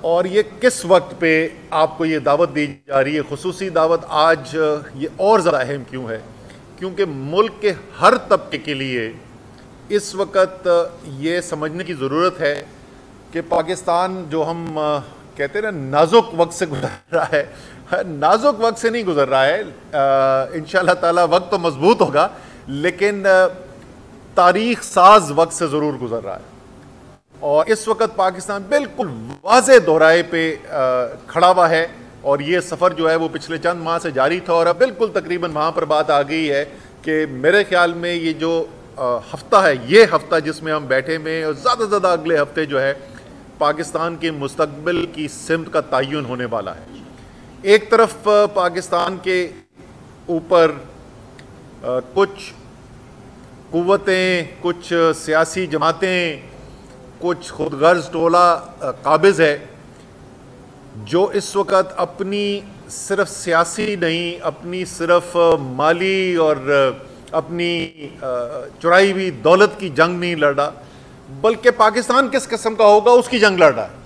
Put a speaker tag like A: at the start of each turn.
A: और ये किस वक्त पे आपको ये दावत दी जा रही है, खुसूसी दावत आज ये और ज़्यादा अहम क्यों है? क्योंकि मुल्क के हर तबके के लिए इस वक्त ये समझने की ज़रूरत है कि पाकिस्तान जो हम कहते हैं ना नाजुक वक्त से गुजर रहा है, नाजुक वक्त से नहीं गुजर रहा है। इंशाअल्लाह ताला वक्त तो मजबूत होगा, लेकिन तारीख साज वक्त से ज़रूर गुजर रहा है। और इस वक्त पाकिस्तान बिल्कुल वाज़े दोहराए पे खड़ा हुआ है और ये सफ़र जो है वो पिछले चंद माह से जारी था और अब बिल्कुल तकरीबन वहाँ पर बात आ गई है कि मेरे ख्याल में ये जो हफ्ता है, ये हफ्ता जिसमें हम बैठे में और ज़्यादा से ज़्यादा अगले हफ्ते जो है पाकिस्तान के मुस्तकबिल की सिमत का तयन होने वाला है। एक तरफ पाकिस्तान के ऊपर कुछ कुव्वतें, कुछ सियासी जमातें, कुछ खुदगर्ज टोला काबिज है जो इस वक्त अपनी सिर्फ सियासी नहीं, अपनी सिर्फ माली और अपनी चुराई हुई दौलत की जंग नहीं लड़ रहा, बल्कि पाकिस्तान किस किस्म का होगा उसकी जंग लड़ रहा है।